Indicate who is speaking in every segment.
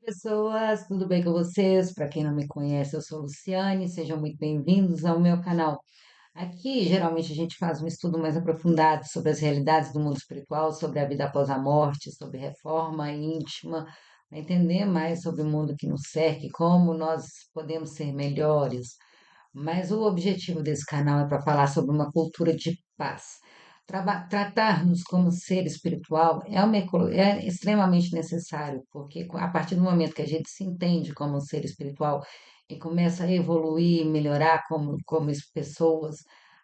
Speaker 1: Pessoas, tudo bem com vocês? Para quem não me conhece, eu sou Luciane, sejam muito bem-vindos ao meu canal. Aqui, geralmente, a gente faz um estudo mais aprofundado sobre as realidades do mundo espiritual, sobre a vida após a morte, sobre reforma íntima, para entender mais sobre o mundo que nos cerca e como nós podemos ser melhores. Mas o objetivo desse canal é para falar sobre uma cultura de paz. Tratar-nos como ser espiritual é extremamente necessário, porque a partir do momento que a gente se entende como um ser espiritual e começa a evoluir e melhorar como pessoas,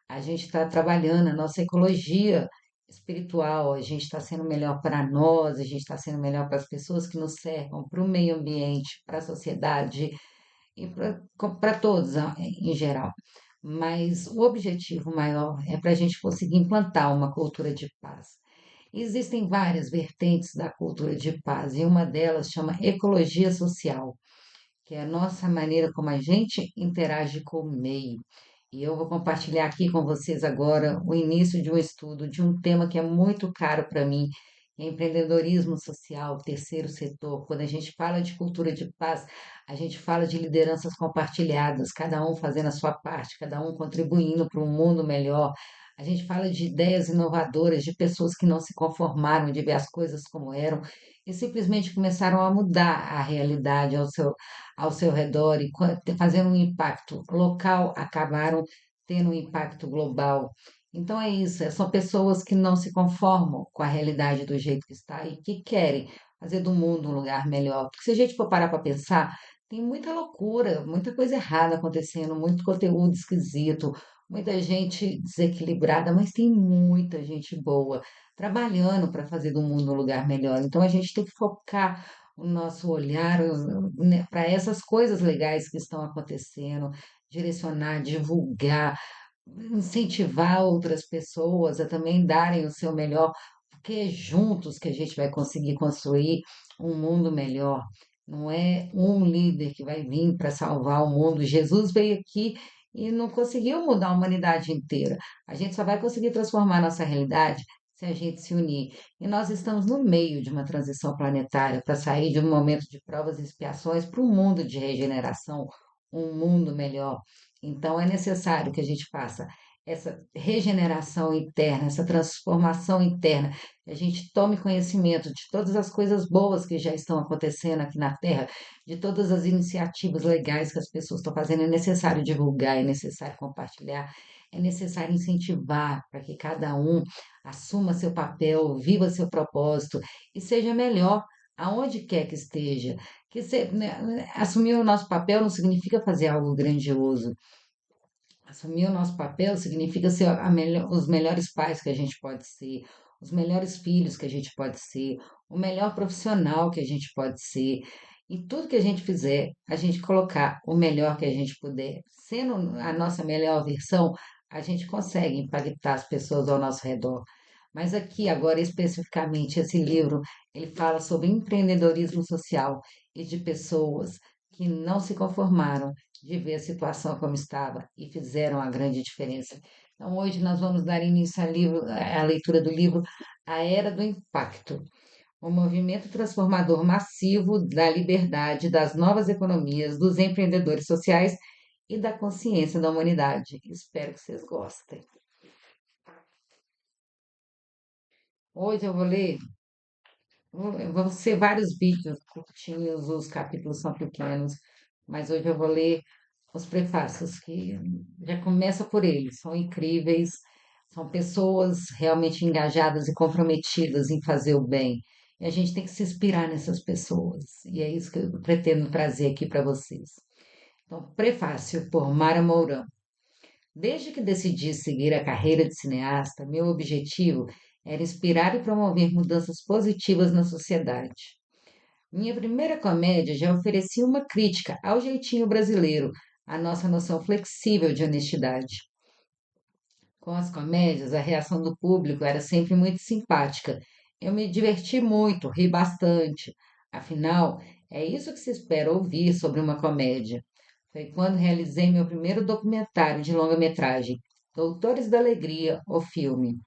Speaker 1: a gente está trabalhando a nossa ecologia espiritual, a gente está sendo melhor para nós, a gente está sendo melhor para as pessoas que nos cercam, para o meio ambiente, para a sociedade e para todos em geral. Mas o objetivo maior é para a gente conseguir implantar uma cultura de paz. Existem várias vertentes da cultura de paz e uma delas chama ecologia social, que é a nossa maneira como a gente interage com o meio. E eu vou compartilhar aqui com vocês agora o início de um estudo de um tema que é muito caro para mim, que é empreendedorismo social, terceiro setor. Quando a gente fala de cultura de paz, a gente fala de lideranças compartilhadas, cada um fazendo a sua parte, cada um contribuindo para um mundo melhor. A gente fala de ideias inovadoras, de pessoas que não se conformaram de ver as coisas como eram e simplesmente começaram a mudar a realidade ao seu redor e fazendo um impacto local, acabaram tendo um impacto global. Então é isso, são pessoas que não se conformam com a realidade do jeito que está e que querem fazer do mundo um lugar melhor. Porque se a gente for parar para pensar, tem muita loucura, muita coisa errada acontecendo, muito conteúdo esquisito, muita gente desequilibrada, mas tem muita gente boa trabalhando para fazer do mundo um lugar melhor. Então a gente tem que focar o nosso olhar, né, para essas coisas legais que estão acontecendo, direcionar, divulgar, incentivar outras pessoas a também darem o seu melhor, porque é juntos que a gente vai conseguir construir um mundo melhor. Não é um líder que vai vir para salvar o mundo. Jesus veio aqui e não conseguiu mudar a humanidade inteira. A gente só vai conseguir transformar a nossa realidade se a gente se unir. E nós estamos no meio de uma transição planetária para sair de um momento de provas e expiações para um mundo de regeneração, um mundo melhor. Então, é necessário que a gente faça essa regeneração interna, essa transformação interna, que a gente tome conhecimento de todas as coisas boas que já estão acontecendo aqui na Terra, de todas as iniciativas legais que as pessoas estão fazendo. É necessário divulgar, é necessário compartilhar, é necessário incentivar para que cada um assuma seu papel, viva seu propósito e seja melhor aonde quer que esteja. Né, assumir o nosso papel não significa fazer algo grandioso. Assumir o nosso papel significa ser os melhores pais que a gente pode ser, os melhores filhos que a gente pode ser, o melhor profissional que a gente pode ser. E tudo que a gente fizer, a gente colocar o melhor que a gente puder, sendo a nossa melhor versão, a gente consegue impactar as pessoas ao nosso redor. Mas aqui, agora especificamente, esse livro, ele fala sobre empreendedorismo social e de pessoas que não se conformaram de ver a situação como estava e fizeram a grande diferença. Então, hoje nós vamos dar início à leitura do livro A Era do Impacto, o movimento transformador massivo da liberdade, das novas economias, dos empreendedores sociais e da consciência da humanidade. Espero que vocês gostem. Hoje eu vou ler, vão ser vários vídeos curtinhos, os capítulos são pequenos, mas hoje eu vou ler os prefácios, que já começa por eles, são incríveis, são pessoas realmente engajadas e comprometidas em fazer o bem. E a gente tem que se inspirar nessas pessoas, e é isso que eu pretendo trazer aqui para vocês. Então, prefácio por Mara Mourão. Desde que decidi seguir a carreira de cineasta, meu objetivo era inspirar e promover mudanças positivas na sociedade. Minha primeira comédia já oferecia uma crítica ao jeitinho brasileiro, à nossa noção flexível de honestidade. Com as comédias, a reação do público era sempre muito simpática. Eu me diverti muito, ri bastante. Afinal, é isso que se espera ouvir sobre uma comédia. Foi quando realizei meu primeiro documentário de longa-metragem, Doutores da Alegria, o filme,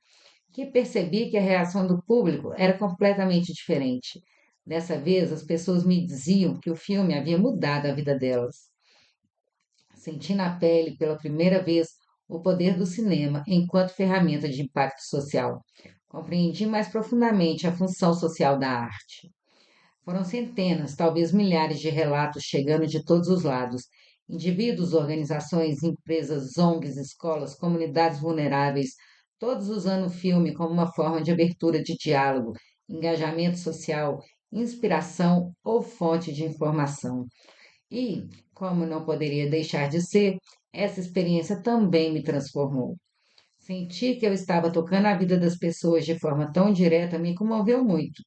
Speaker 1: que percebi que a reação do público era completamente diferente. Dessa vez, as pessoas me diziam que o filme havia mudado a vida delas. Senti na pele, pela primeira vez, o poder do cinema enquanto ferramenta de impacto social. Compreendi mais profundamente a função social da arte. Foram centenas, talvez milhares de relatos chegando de todos os lados. Indivíduos, organizações, empresas, ONGs, escolas, comunidades vulneráveis, todos usando o filme como uma forma de abertura de diálogo, engajamento social, inspiração ou fonte de informação. E, como não poderia deixar de ser, essa experiência também me transformou. Sentir que eu estava tocando a vida das pessoas de forma tão direta me comoveu muito.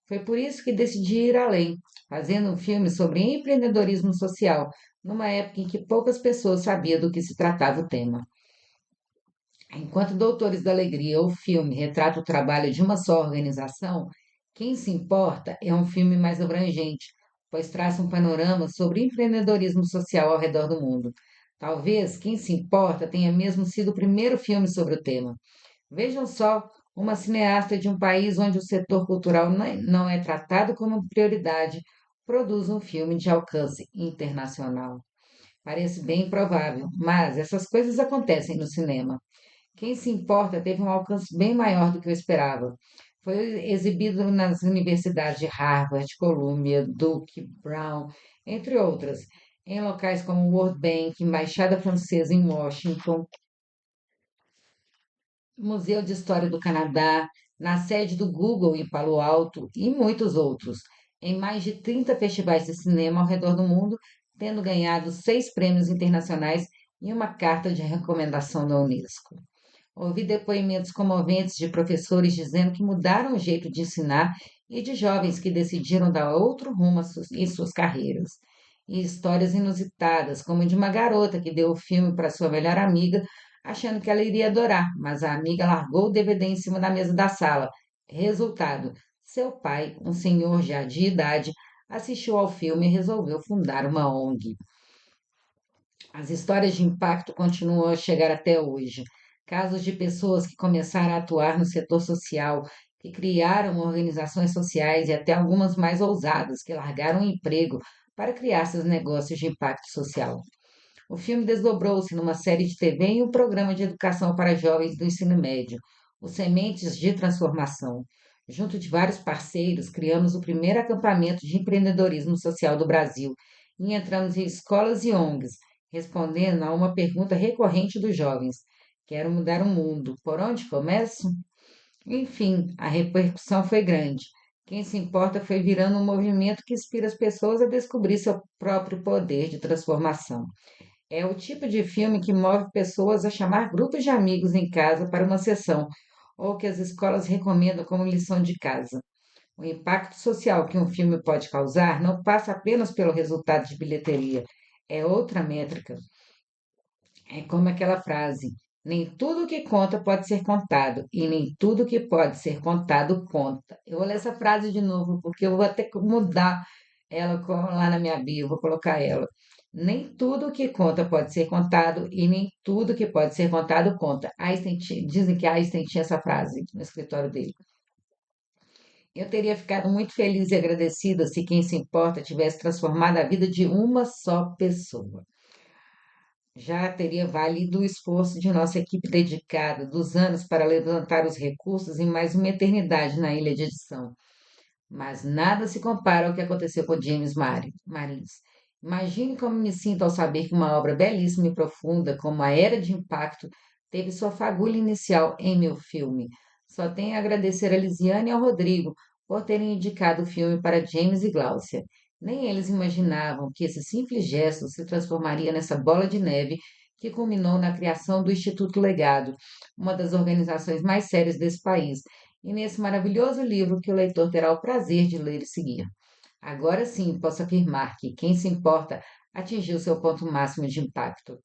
Speaker 1: Foi por isso que decidi ir além, fazendo um filme sobre empreendedorismo social, numa época em que poucas pessoas sabiam do que se tratava o tema. Enquanto Doutores da Alegria, o filme, retrata o trabalho de uma só organização, Quem se importa é um filme mais abrangente, pois traça um panorama sobre empreendedorismo social ao redor do mundo. Talvez Quem se importa tenha mesmo sido o primeiro filme sobre o tema. Vejam só, uma cineasta de um país onde o setor cultural não é tratado como prioridade produz um filme de alcance internacional. Parece bem improvável, mas essas coisas acontecem no cinema. Quem se importa teve um alcance bem maior do que eu esperava. Foi exibido nas universidades de Harvard, Columbia, Duke, Brown, entre outras, em locais como o World Bank, Embaixada Francesa em Washington, Museu de História do Canadá, na sede do Google em Palo Alto e muitos outros, em mais de 30 festivais de cinema ao redor do mundo, tendo ganhado 6 prêmios internacionais e uma carta de recomendação da Unesco. Ouvi depoimentos comoventes de professores dizendo que mudaram o jeito de ensinar e de jovens que decidiram dar outro rumo em suas carreiras. E histórias inusitadas, como de uma garota que deu o filme para sua melhor amiga, achando que ela iria adorar, mas a amiga largou o DVD em cima da mesa da sala. Resultado: seu pai, um senhor já de idade, assistiu ao filme e resolveu fundar uma ONG. As histórias de impacto continuam a chegar até hoje. Casos de pessoas que começaram a atuar no setor social, que criaram organizações sociais e até algumas mais ousadas, que largaram o emprego para criar seus negócios de impacto social. O filme desdobrou-se numa série de TV e um programa de educação para jovens do ensino médio, os Sementes de Transformação. Junto de vários parceiros, criamos o primeiro acampamento de empreendedorismo social do Brasil e entramos em escolas e ONGs, respondendo a uma pergunta recorrente dos jovens: quero mudar o mundo, por onde começo? Enfim, a repercussão foi grande. Quem se importa foi virando um movimento que inspira as pessoas a descobrir seu próprio poder de transformação. É o tipo de filme que move pessoas a chamar grupos de amigos em casa para uma sessão, ou que as escolas recomendam como lição de casa. O impacto social que um filme pode causar não passa apenas pelo resultado de bilheteria, é outra métrica. É como aquela frase: nem tudo que conta pode ser contado, e nem tudo que pode ser contado conta. Eu vou ler essa frase de novo, porque eu vou ter que mudar ela lá na minha bio, vou colocar ela. Nem tudo que conta pode ser contado, e nem tudo que pode ser contado conta. Dizem que Einstein tinha essa frase no escritório dele. Eu teria ficado muito feliz e agradecida se quem se importa tivesse transformado a vida de uma só pessoa. Já teria valido o esforço de nossa equipe dedicada dos anos para levantar os recursos em mais uma eternidade na ilha de edição. Mas nada se compara ao que aconteceu com Marins. Imagine como me sinto ao saber que uma obra belíssima e profunda, como A Era de Impacto, teve sua fagulha inicial em meu filme. Só tenho a agradecer a Lisiane e ao Rodrigo por terem indicado o filme para James e Gláucia. Nem eles imaginavam que esse simples gesto se transformaria nessa bola de neve que culminou na criação do Instituto Legado, uma das organizações mais sérias desse país, e nesse maravilhoso livro que o leitor terá o prazer de ler e seguir. Agora sim, posso afirmar que quem se importa atingiu seu ponto máximo de impacto.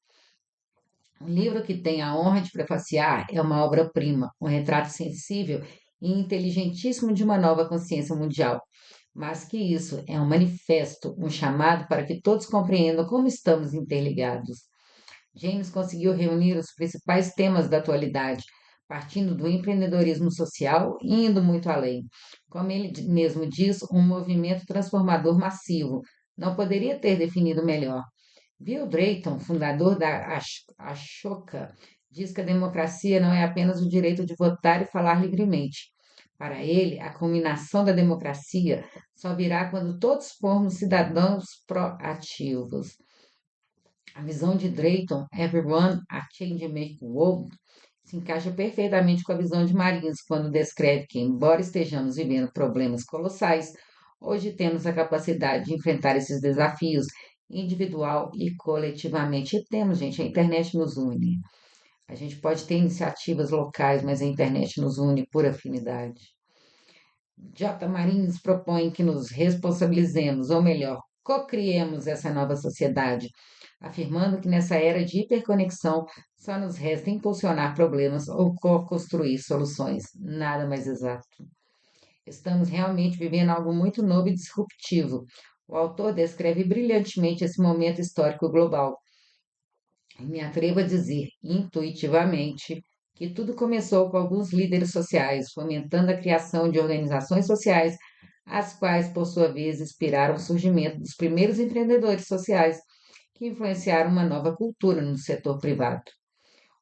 Speaker 1: O livro que tem a honra de prefaciar é uma obra-prima, um retrato sensível e inteligentíssimo de uma nova consciência mundial. Mais que isso, é um manifesto, um chamado para que todos compreendam como estamos interligados. James conseguiu reunir os principais temas da atualidade, partindo do empreendedorismo social e indo muito além. Como ele mesmo diz, um movimento transformador massivo. Não poderia ter definido melhor. Bill Drayton, fundador da Ashoka, diz que a democracia não é apenas o direito de votar e falar livremente. Para ele, a culminação da democracia só virá quando todos formos cidadãos proativos. A visão de Drayton, Everyone, a Change Make World, se encaixa perfeitamente com a visão de Marins quando descreve que, embora estejamos vivendo problemas colossais, hoje temos a capacidade de enfrentar esses desafios individual e coletivamente. E temos, gente, a internet nos une. A gente pode ter iniciativas locais, mas a internet nos une por afinidade. J. Marins propõe que nos responsabilizemos, ou melhor, cocriemos essa nova sociedade, afirmando que nessa era de hiperconexão só nos resta impulsionar problemas ou co-construir soluções. Nada mais exato. Estamos realmente vivendo algo muito novo e disruptivo. O autor descreve brilhantemente esse momento histórico global. Me atrevo a dizer, intuitivamente, que tudo começou com alguns líderes sociais, fomentando a criação de organizações sociais, as quais, por sua vez, inspiraram o surgimento dos primeiros empreendedores sociais, que influenciaram uma nova cultura no setor privado.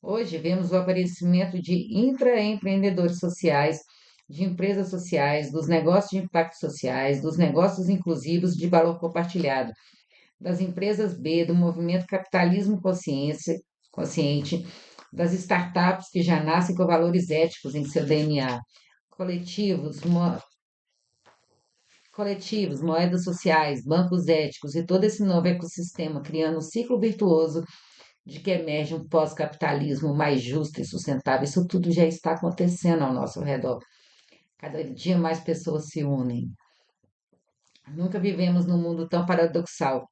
Speaker 1: Hoje vemos o aparecimento de intraempreendedores sociais, de empresas sociais, dos negócios de impacto sociais, dos negócios inclusivos de valor compartilhado, das empresas B, do movimento capitalismo consciente, das startups que já nascem com valores éticos em seu DNA, coletivos, coletivos, moedas sociais, bancos éticos e todo esse novo ecossistema, criando um ciclo virtuoso de que emerge um pós-capitalismo mais justo e sustentável. Isso tudo já está acontecendo ao nosso redor. Cada dia mais pessoas se unem. Nunca vivemos num mundo tão paradoxal.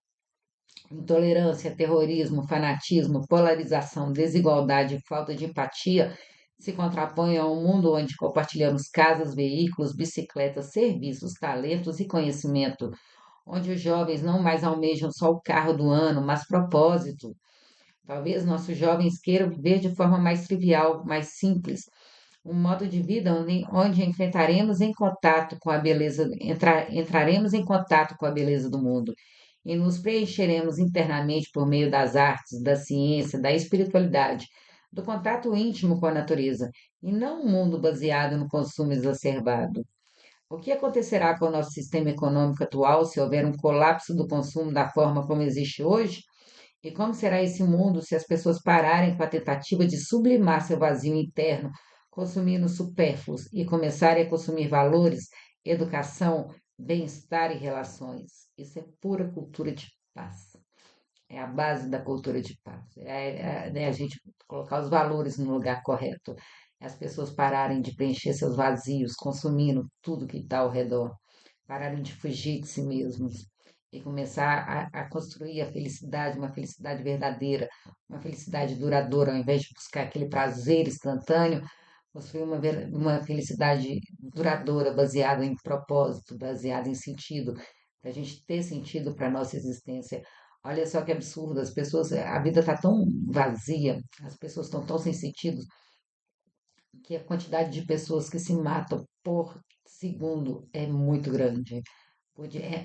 Speaker 1: Intolerância, terrorismo, fanatismo, polarização, desigualdade e falta de empatia se contrapõem a um mundo onde compartilhamos casas, veículos, bicicletas, serviços, talentos e conhecimento, onde os jovens não mais almejam só o carro do ano, mas propósito. Talvez nossos jovens queiram viver de forma mais trivial, mais simples, um modo de vida onde enfrentaremos em contato com a beleza, entraremos em contato com a beleza do mundo e nos preencheremos internamente por meio das artes, da ciência, da espiritualidade, do contato íntimo com a natureza, e não um mundo baseado no consumo exacerbado. O que acontecerá com o nosso sistema econômico atual se houver um colapso do consumo da forma como existe hoje? E como será esse mundo se as pessoas pararem com a tentativa de sublimar seu vazio interno, consumindo supérfluos, e começarem a consumir valores, educação, bem-estar e relações? Isso é pura cultura de paz. É a base da cultura de paz. Né, a gente colocar os valores no lugar correto. As pessoas pararem de preencher seus vazios, consumindo tudo que está ao redor. Pararem de fugir de si mesmos e começar a construir a felicidade, uma felicidade verdadeira, uma felicidade duradoura, ao invés de buscar aquele prazer instantâneo, construir uma felicidade duradoura, baseada em propósito, baseada em sentido, para a gente ter sentido para a nossa existência. Olha só que absurdo, as pessoas, a vida está tão vazia, as pessoas estão tão sem sentido, que a quantidade de pessoas que se matam por segundo é muito grande.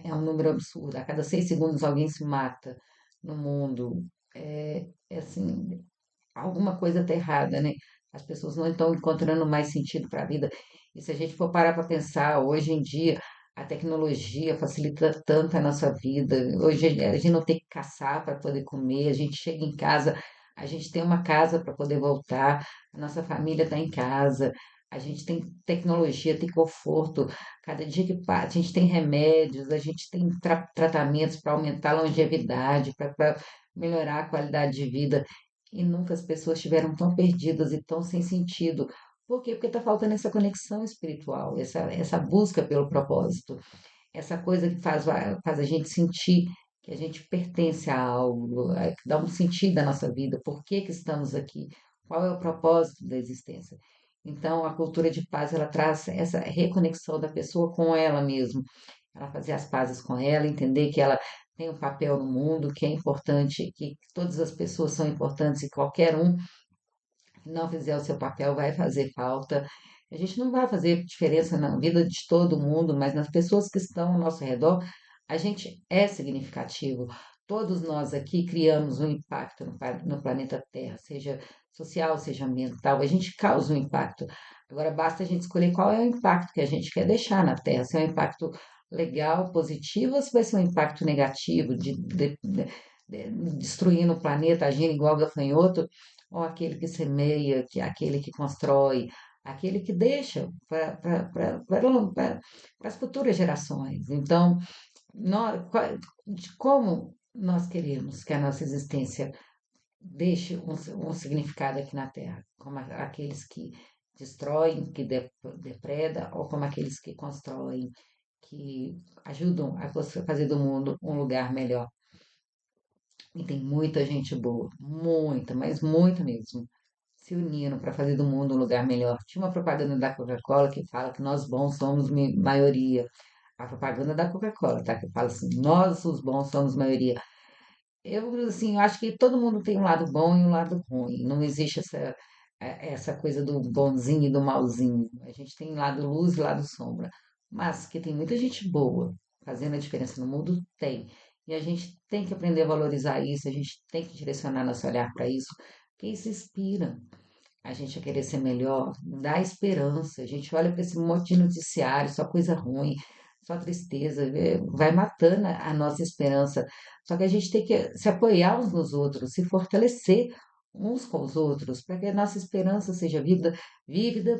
Speaker 1: É um número absurdo. A cada 6 segundos alguém se mata no mundo. É assim, alguma coisa está errada, né? As pessoas não estão encontrando mais sentido para a vida. E se a gente for parar para pensar, hoje em dia a tecnologia facilita tanto a nossa vida. Hoje a gente não tem que caçar para poder comer, a gente chega em casa, a gente tem uma casa para poder voltar, a nossa família está em casa, a gente tem tecnologia, tem conforto. Cada dia que passa, a gente tem remédios, a gente tem tratamentos para aumentar a longevidade, para melhorar a qualidade de vida. E nunca as pessoas estiveram tão perdidas e tão sem sentido. Por quê? Porque está faltando essa conexão espiritual, essa busca pelo propósito, essa coisa que faz a gente sentir que a gente pertence a algo, que dá um sentido à nossa vida, por que que estamos aqui, qual é o propósito da existência. Então, a cultura de paz, ela traz essa reconexão da pessoa com ela mesma, ela fazer as pazes com ela, entender que ela tem um papel no mundo, que é importante, que todas as pessoas são importantes e qualquer um não fizer o seu papel, vai fazer falta. A gente não vai fazer diferença na vida de todo mundo, mas nas pessoas que estão ao nosso redor, a gente é significativo. Todos nós aqui criamos um impacto no planeta Terra, seja social, seja ambiental, a gente causa um impacto. Agora basta a gente escolher qual é o impacto que a gente quer deixar na Terra, se é um impacto legal, positivo, ou se vai ser um impacto negativo, destruindo o planeta, agindo igual gafanhoto, ou aquele que semeia, aquele que constrói, aquele que deixa para as futuras gerações. Então, como nós queremos que a nossa existência deixe um significado aqui na Terra, como aqueles que destroem, que depredam, ou como aqueles que constroem, que ajudam a fazer do mundo um lugar melhor. E tem muita gente boa, muita, mas muita mesmo, se unindo para fazer do mundo um lugar melhor. Tinha uma propaganda da Coca-Cola que fala que nós bons somos maioria. A propaganda da Coca-Cola, tá? Que fala assim, nós os bons somos maioria. Eu, assim, eu acho que todo mundo tem um lado bom e um lado ruim. Não existe essa coisa do bonzinho e do malzinho. A gente tem lado luz e lado sombra. Mas que tem muita gente boa fazendo a diferença no mundo, tem. E a gente tem que aprender a valorizar isso, a gente tem que direcionar nosso olhar para isso, porque isso inspira a gente a querer ser melhor, dá esperança. A gente olha para esse monte de noticiário, só coisa ruim, só tristeza, vai matando a nossa esperança. Só que a gente tem que se apoiar uns nos outros, se fortalecer uns com os outros, para que a nossa esperança seja vívida,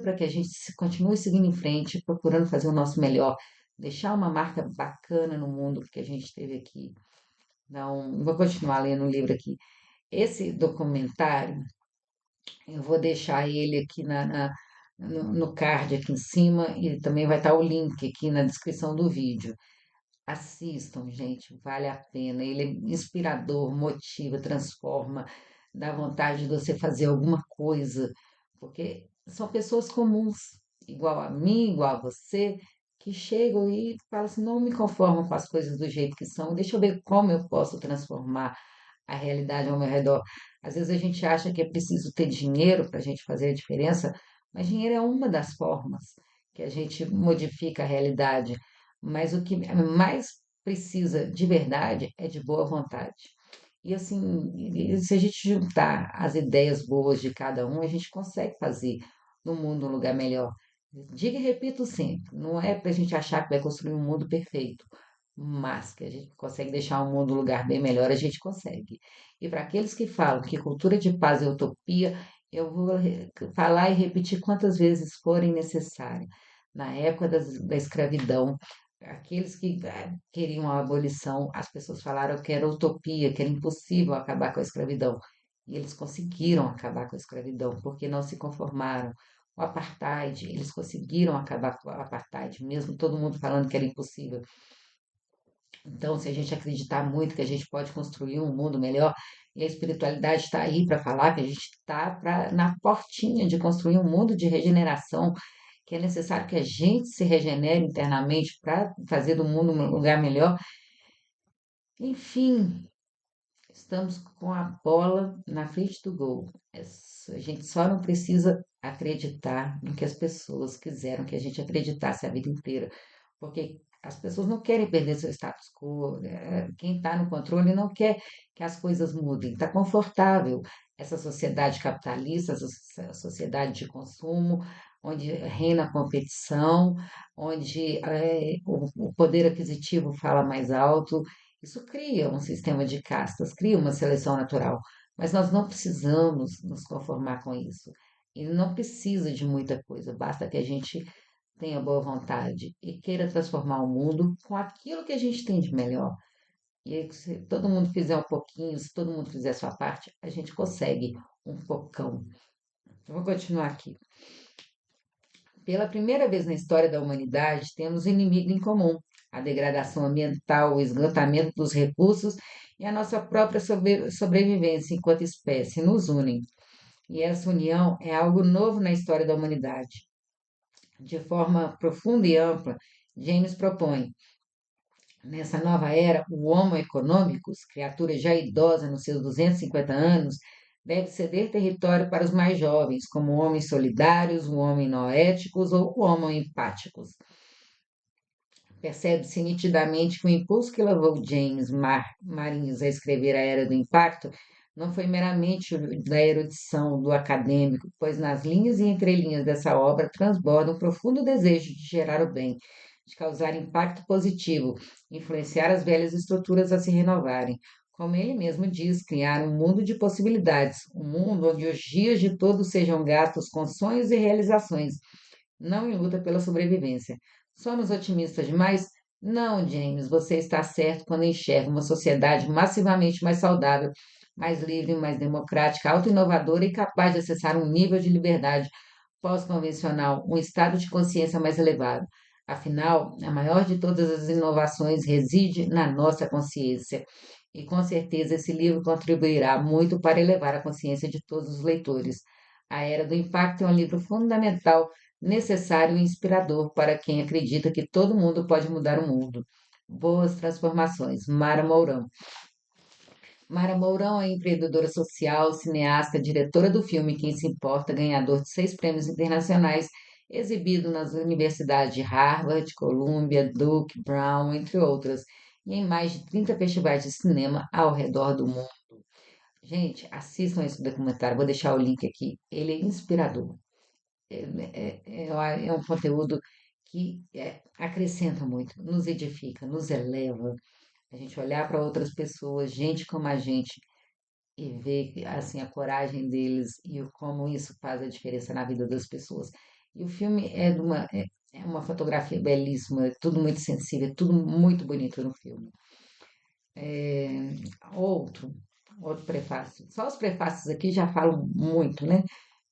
Speaker 1: para que a gente continue seguindo em frente, procurando fazer o nosso melhor, deixar uma marca bacana no mundo que a gente teve aqui. Não, vou continuar lendo o livro aqui. Esse documentário eu vou deixar ele aqui no card aqui em cima e também vai estar o link aqui na descrição do vídeo. Assistam, gente, vale a pena. Ele é inspirador, motiva, transforma, dá vontade de você fazer alguma coisa, porque são pessoas comuns, igual a mim, igual a você, que chegam e falam assim: não me conformo com as coisas do jeito que são, deixa eu ver como eu posso transformar a realidade ao meu redor. Às vezes a gente acha que é preciso ter dinheiro para a gente fazer a diferença, mas dinheiro é uma das formas que a gente modifica a realidade. Mas o que mais precisa de verdade é de boa vontade. E assim, se a gente juntar as ideias boas de cada um, a gente consegue fazer do mundo um lugar melhor. Diga e repito sempre, não é para a gente achar que vai construir um mundo perfeito, mas que a gente consegue deixar o mundo um lugar bem melhor, a gente consegue. E para aqueles que falam que cultura de paz é utopia, eu vou falar e repetir quantas vezes forem necessárias. Na época da escravidão, aqueles que queriam a abolição, as pessoas falaram que era utopia, que era impossível acabar com a escravidão. E eles conseguiram acabar com a escravidão, porque não se conformaram. O apartheid, eles conseguiram acabar com o apartheid, mesmo todo mundo falando que era impossível. Então, se a gente acreditar muito que a gente pode construir um mundo melhor, e a espiritualidade está aí para falar que a gente está na portinha de construir um mundo de regeneração, que é necessário que a gente se regenere internamente para fazer do mundo um lugar melhor. Enfim, estamos com a bola na frente do gol. A gente só não precisa acreditar no que as pessoas quiseram que a gente acreditasse a vida inteira, porque as pessoas não querem perder seu status quo. Quem está no controle não quer que as coisas mudem. Está confortável essa sociedade capitalista, essa sociedade de consumo, onde reina a competição, onde o poder aquisitivo fala mais alto. Isso cria um sistema de castas, cria uma seleção natural, mas nós não precisamos nos conformar com isso. E não precisa de muita coisa, basta que a gente tenha boa vontade e queira transformar o mundo com aquilo que a gente tem de melhor. E aí, se todo mundo fizer um pouquinho, se todo mundo fizer a sua parte, a gente consegue um pocão. Eu vou continuar aqui. Pela primeira vez na história da humanidade, temos um inimigo em comum: a degradação ambiental, o esgotamento dos recursos e a nossa própria sobrevivência enquanto espécie nos unem. E essa união é algo novo na história da humanidade. De forma profunda e ampla, James propõe: nessa nova era, o Homo economicus, criatura já idosa nos seus 250 anos, deve ceder território para os mais jovens, como homens solidários, o homem noéticos ou o homem empáticos. Percebe-se nitidamente que o impulso que levou James Marins a escrever A Era do Impacto não foi meramente o da erudição do acadêmico, pois nas linhas e entrelinhas dessa obra transborda um profundo desejo de gerar o bem, de causar impacto positivo, influenciar as velhas estruturas a se renovarem. Como ele mesmo diz, criar um mundo de possibilidades, um mundo onde os dias de todos sejam gastos com sonhos e realizações, não em luta pela sobrevivência. Somos otimistas demais? Não, James, você está certo quando enxerga uma sociedade massivamente mais saudável, mais livre, mais democrática, auto-inovadora e capaz de acessar um nível de liberdade pós-convencional, um estado de consciência mais elevado. Afinal, a maior de todas as inovações reside na nossa consciência. E com certeza esse livro contribuirá muito para elevar a consciência de todos os leitores. A Era do Impacto é um livro fundamental, necessário e inspirador para quem acredita que todo mundo pode mudar o mundo. Boas transformações. Mara Mourão. Mara Mourão é empreendedora social, cineasta, diretora do filme Quem Se Importa, ganhador de 6 prêmios internacionais, exibido nas universidades de Harvard, Columbia, Duke, Brown, entre outras, e em mais de 30 festivais de cinema ao redor do mundo. Gente, assistam esse documentário, vou deixar o link aqui. Ele é inspirador. É um conteúdo que acrescenta muito, nos edifica, nos eleva. A gente olhar para outras pessoas, gente como a gente, e ver assim a coragem deles e como isso faz a diferença na vida das pessoas. E o filme é uma fotografia belíssima, é tudo muito sensível, é tudo muito bonito no filme. É, outro, outro prefácio. Só os prefácios aqui já falam muito, né?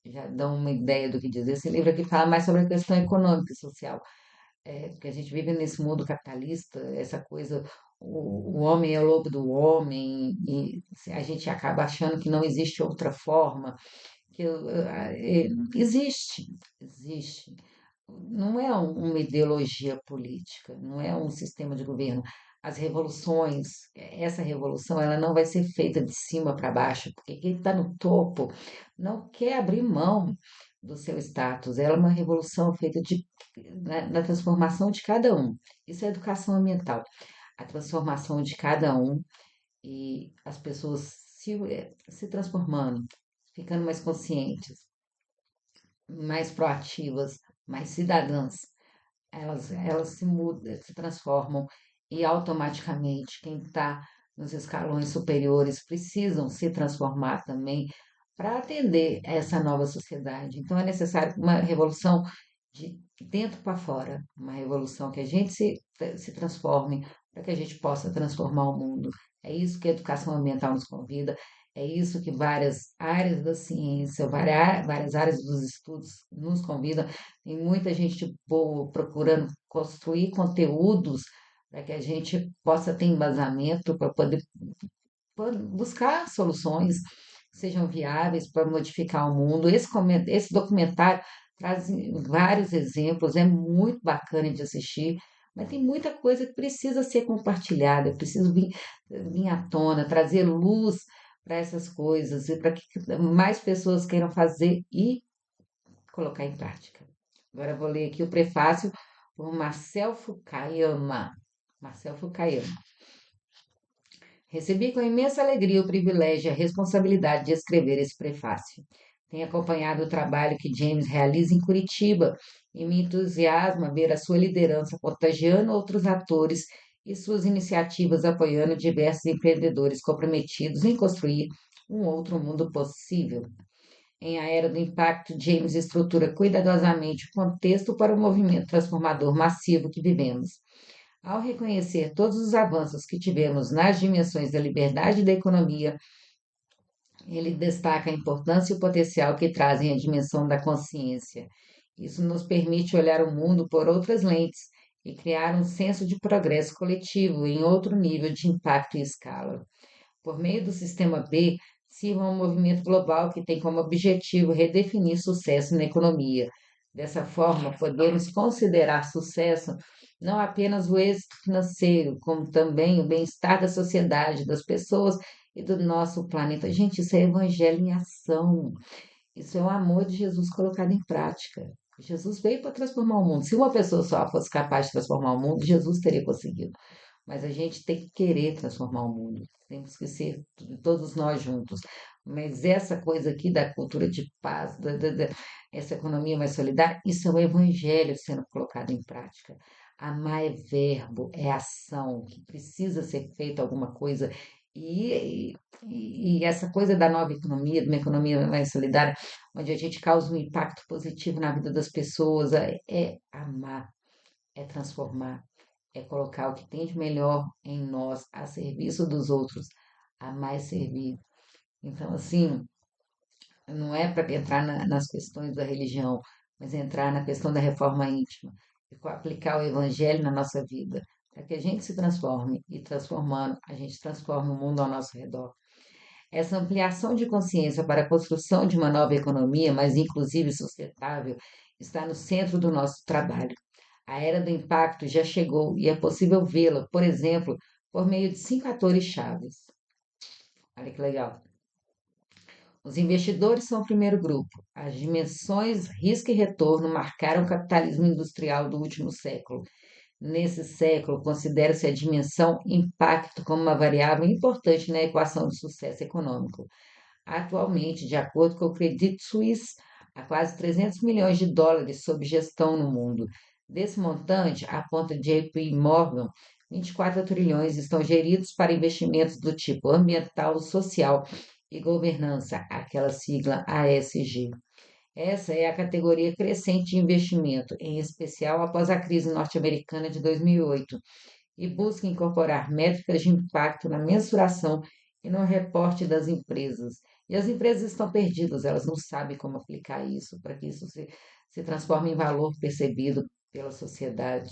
Speaker 1: Já dão uma ideia do que dizer. Esse livro aqui fala mais sobre a questão econômica e social, porque a gente vive nesse mundo capitalista, essa coisa, o homem é o lobo do homem, e a gente acaba achando que não existe outra forma, que existe, existe. Não é uma ideologia política, não é um sistema de governo. As revoluções, essa revolução, ela não vai ser feita de cima para baixo, porque quem está no topo não quer abrir mão do seu status. Ela é uma revolução feita na transformação de cada um. Isso é educação ambiental. A transformação de cada um e as pessoas se transformando, ficando mais conscientes, mais proativas, mais cidadãs. Elas se mudam, se transformam e automaticamente quem está nos escalões superiores precisam se transformar também para atender essa nova sociedade. Então é necessário uma revolução de dentro para fora, uma revolução que a gente se transforme para que a gente possa transformar o mundo. É isso que a educação ambiental nos convida, é isso que várias áreas da ciência, várias áreas dos estudos nos convidam. Tem muita gente boa procurando construir conteúdos para que a gente possa ter embasamento para poder buscar soluções que sejam viáveis para modificar o mundo. Esse documentário traz vários exemplos, é muito bacana de assistir, mas tem muita coisa que precisa ser compartilhada, precisa vir à tona, trazer luz para essas coisas e para que mais pessoas queiram fazer e colocar em prática. Agora eu vou ler aqui o prefácio por Marcel Fukuyama. Marcel Fukuyama. Recebi com imensa alegria o privilégio e a responsabilidade de escrever esse prefácio. Tenho acompanhado o trabalho que James realiza em Curitiba e me entusiasma ver a sua liderança contagiando outros atores e suas iniciativas apoiando diversos empreendedores comprometidos em construir um outro mundo possível. Em A Era do Impacto, James estrutura cuidadosamente o contexto para o movimento transformador massivo que vivemos. Ao reconhecer todos os avanços que tivemos nas dimensões da liberdade e da economia, ele destaca a importância e o potencial que trazem a dimensão da consciência. Isso nos permite olhar o mundo por outras lentes e criar um senso de progresso coletivo em outro nível de impacto e escala. Por meio do Sistema B, sirva um movimento global que tem como objetivo redefinir sucesso na economia. Dessa forma, podemos considerar sucesso não apenas o êxito financeiro, como também o bem-estar da sociedade, das pessoas e do nosso planeta. Gente, isso é evangelho em ação. Isso é o amor de Jesus colocado em prática. Jesus veio para transformar o mundo. Se uma pessoa só fosse capaz de transformar o mundo, Jesus teria conseguido. Mas a gente tem que querer transformar o mundo. Temos que ser todos nós juntos. Mas essa coisa aqui da cultura de paz, essa economia mais solidária, isso é o evangelho sendo colocado em prática. Amar é verbo, é ação, que precisa ser feita alguma coisa. E essa coisa da nova economia, de uma economia mais solidária, onde a gente causa um impacto positivo na vida das pessoas, é amar, é transformar, é colocar o que tem de melhor em nós a serviço dos outros, a mais servir. Então, assim, não é para entrar nas questões da religião, mas entrar na questão da reforma íntima, e aplicar o evangelho na nossa vida, para que a gente se transforme e transformando, a gente transforma o mundo ao nosso redor. Essa ampliação de consciência para a construção de uma nova economia mais inclusiva e sustentável está no centro do nosso trabalho. A era do impacto já chegou e é possível vê-la, por exemplo, por meio de 5 atores chaves. Olha que legal. Os investidores são o primeiro grupo. As dimensões risco e retorno marcaram o capitalismo industrial do último século. Nesse século, considera-se a dimensão impacto como uma variável importante na equação de sucesso econômico. Atualmente, de acordo com o Credit Suisse, há quase 300 milhões de dólares sob gestão no mundo. Desse montante, aponta JP Morgan, 24 trilhões estão geridos para investimentos do tipo ambiental, social e governança, aquela sigla ASG. Essa é a categoria crescente de investimento, em especial após a crise norte-americana de 2008, e busca incorporar métricas de impacto na mensuração e no reporte das empresas. E as empresas estão perdidas, elas não sabem como aplicar isso, para que isso se transforme em valor percebido pela sociedade.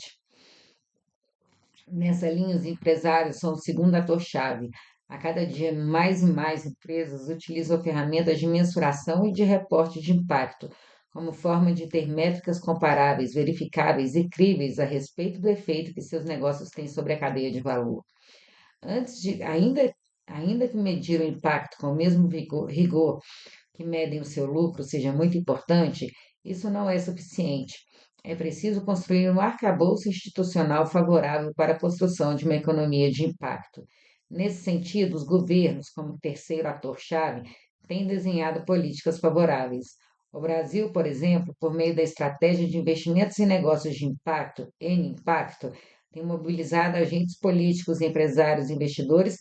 Speaker 1: Nessa linha, os empresários são o segundo ator-chave. A cada dia, mais e mais empresas utilizam ferramentas de mensuração e de reporte de impacto, como forma de ter métricas comparáveis, verificáveis e críveis a respeito do efeito que seus negócios têm sobre a cadeia de valor. Ainda que medir o impacto com o mesmo rigor que medem o seu lucro seja muito importante, isso não é suficiente. É preciso construir um arcabouço institucional favorável para a construção de uma economia de impacto. Nesse sentido, os governos, como terceiro ator-chave, têm desenhado políticas favoráveis. O Brasil, por exemplo, por meio da Estratégia de Investimentos e Negócios de Impacto, N-Impacto, tem mobilizado agentes políticos, empresários, investidores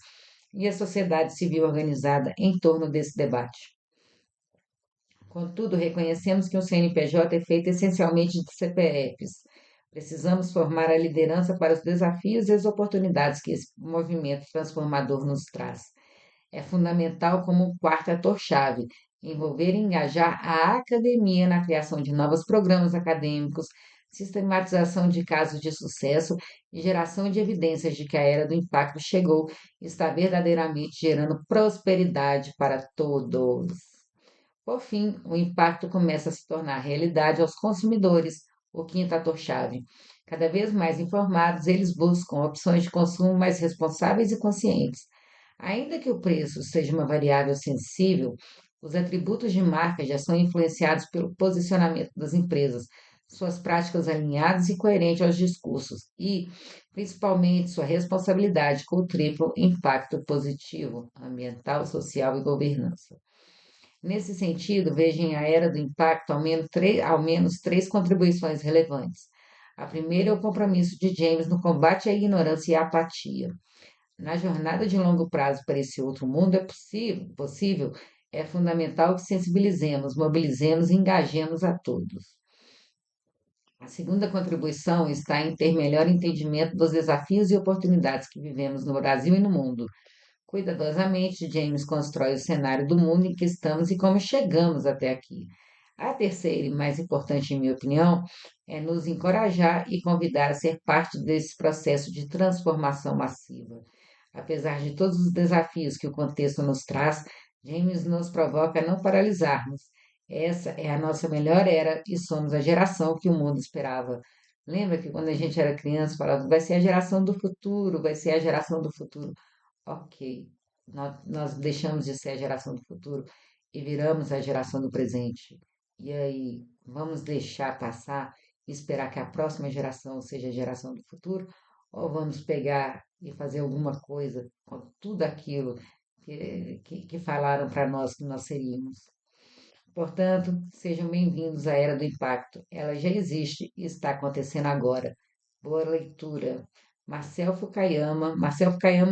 Speaker 1: e a sociedade civil organizada em torno desse debate. Contudo, reconhecemos que um CNPJ é feito essencialmente de CPFs. Precisamos formar a liderança para os desafios e as oportunidades que esse movimento transformador nos traz. É fundamental como um quarto ator-chave, envolver e engajar a academia na criação de novos programas acadêmicos, sistematização de casos de sucesso e geração de evidências de que a era do impacto chegou e está verdadeiramente gerando prosperidade para todos. Por fim, o impacto começa a se tornar realidade aos consumidores, o quinto ator-chave. Cada vez mais informados, eles buscam opções de consumo mais responsáveis e conscientes. Ainda que o preço seja uma variável sensível, os atributos de marca já são influenciados pelo posicionamento das empresas, suas práticas alinhadas e coerentes aos discursos e, principalmente, sua responsabilidade com o triplo impacto positivo, ambiental, social e governança. Nesse sentido, vejo em A Era do Impacto ao menos três contribuições relevantes. A primeira é o compromisso de James no combate à ignorância e à apatia. Na jornada de longo prazo para esse outro mundo possível, é fundamental que sensibilizemos, mobilizemos e engajemos a todos. A segunda contribuição está em ter melhor entendimento dos desafios e oportunidades que vivemos no Brasil e no mundo. Cuidadosamente, James constrói o cenário do mundo em que estamos e como chegamos até aqui. A terceira e mais importante, em minha opinião, é nos encorajar e convidar a ser parte desse processo de transformação massiva. Apesar de todos os desafios que o contexto nos traz, James nos provoca a não paralisarmos. Essa é a nossa melhor era e somos a geração que o mundo esperava. Lembra que quando a gente era criança falava, vai ser a geração do futuro, vai ser a geração do futuro. Ok. nós deixamos de ser a geração do futuro e viramos a geração do presente. E aí, vamos deixar passar e esperar que a próxima geração seja a geração do futuro? Ou vamos pegar e fazer alguma coisa com tudo aquilo que falaram para nós que nós seríamos? Portanto, sejam bem-vindos à Era do Impacto. Ela já existe e está acontecendo agora. Boa leitura. Marcel Fukuyama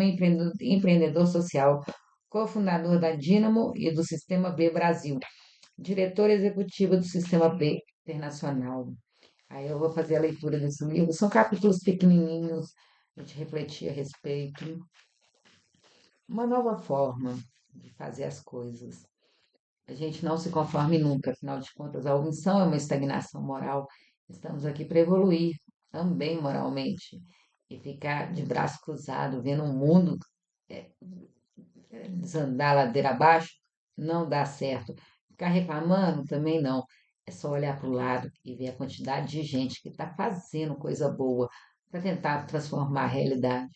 Speaker 1: é empreendedor social, cofundador da Dynamo e do Sistema B Brasil, diretor executivo do Sistema B Internacional. Aí eu vou fazer a leitura desse livro. São capítulos pequenininhos, a gente refletir a respeito. Uma nova forma de fazer as coisas. A gente não se conforme nunca, afinal de contas, a omissão é uma estagnação moral. Estamos aqui para evoluir também moralmente e ficar de braço cruzado, vendo o mundo é, desandar ladeira abaixo, não dá certo. Ficar reclamando também não. É só olhar para o lado e ver a quantidade de gente que está fazendo coisa boa para tentar transformar a realidade.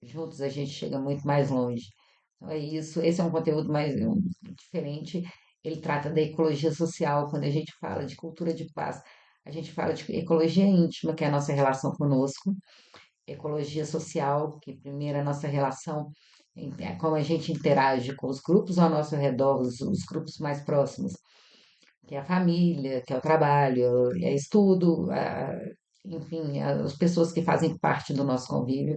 Speaker 1: Juntos a gente chega muito mais longe. Então é isso. Esse é um conteúdo mais diferente. Ele trata da ecologia social. Quando a gente fala de cultura de paz, a gente fala de ecologia íntima, que é a nossa relação conosco, ecologia social, que primeiro é a nossa relação, como a gente interage com os grupos ao nosso redor, os grupos mais próximos, que é a família, que é o trabalho, é estudo, enfim, as pessoas que fazem parte do nosso convívio.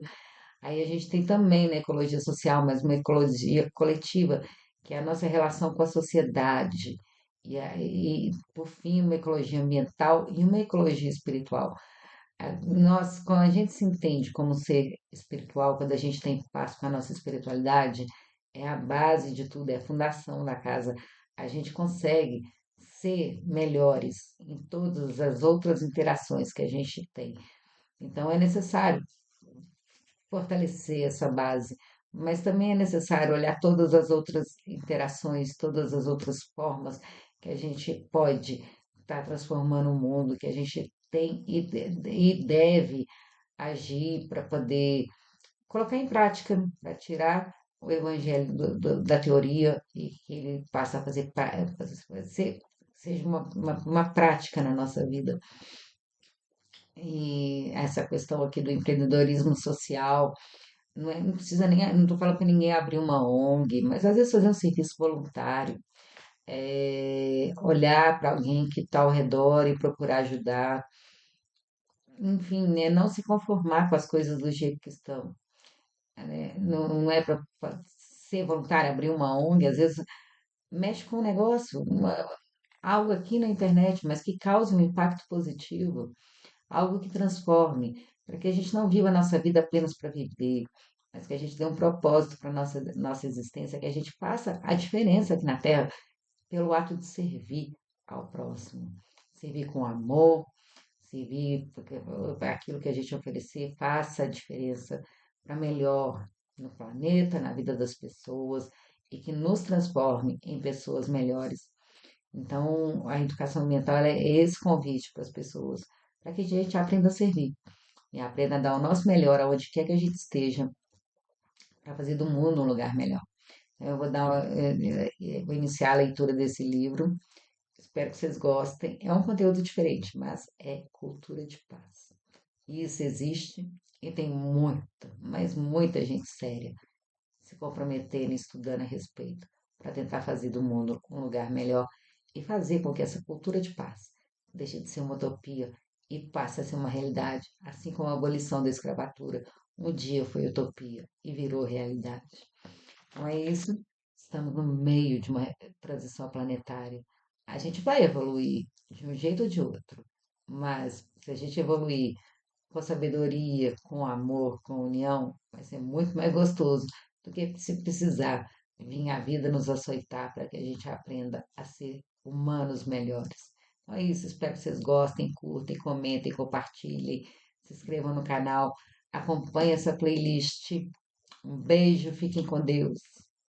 Speaker 1: Aí a gente tem também na ecologia social, mas uma ecologia coletiva, que é a nossa relação com a sociedade. E, por fim, uma ecologia ambiental e uma ecologia espiritual. Nós, quando a gente se entende como ser espiritual, quando a gente tem paz com a nossa espiritualidade, é a base de tudo, é a fundação da casa. A gente consegue ser melhores em todas as outras interações que a gente tem. Então, é necessário fortalecer essa base, mas também é necessário olhar todas as outras interações, todas as outras formas que a gente pode estar transformando o mundo, que a gente tem e deve agir para poder colocar em prática, para tirar o evangelho da teoria e que ele passe a seja uma prática na nossa vida. E essa questão aqui do empreendedorismo social, não precisa nem, não estou falando para ninguém abrir uma ONG, mas às vezes fazer um serviço voluntário, olhar para alguém que está ao redor e procurar ajudar, enfim, né, não se conformar com as coisas do jeito que estão, né? Não é para ser voluntário, abrir uma ONG, às vezes mexe com um negócio, algo aqui na internet, mas que cause um impacto positivo, algo que transforme, para que a gente não viva a nossa vida apenas para viver, mas que a gente dê um propósito para a nossa existência, que a gente faça a diferença aqui na Terra pelo ato de servir ao próximo. Servir com amor, servir porque aquilo que a gente oferecer faça a diferença para melhor no planeta, na vida das pessoas e que nos transforme em pessoas melhores. Então, a educação ambiental é esse convite para as pessoas, para que a gente aprenda a servir e aprenda a dar o nosso melhor aonde quer que a gente esteja, para fazer do mundo um lugar melhor. Eu vou iniciar a leitura desse livro. Espero que vocês gostem. É um conteúdo diferente, mas é cultura de paz. Isso existe e tem muita, mas muita gente séria se comprometendo, estudando a respeito, para tentar fazer do mundo um lugar melhor e fazer com que essa cultura de paz deixe de ser uma utopia e passe a ser uma realidade, assim como a abolição da escravatura um dia foi utopia e virou realidade. Então é isso, estamos no meio de uma transição planetária. A gente vai evoluir de um jeito ou de outro, mas se a gente evoluir com sabedoria, com amor, com união, vai ser muito mais gostoso do que se precisar vir a vida nos açoitar para que a gente aprenda a ser humanos melhores. Então é isso, espero que vocês gostem, curtem, comentem, compartilhem, se inscrevam no canal, acompanhem essa playlist. Um beijo, fiquem com Deus.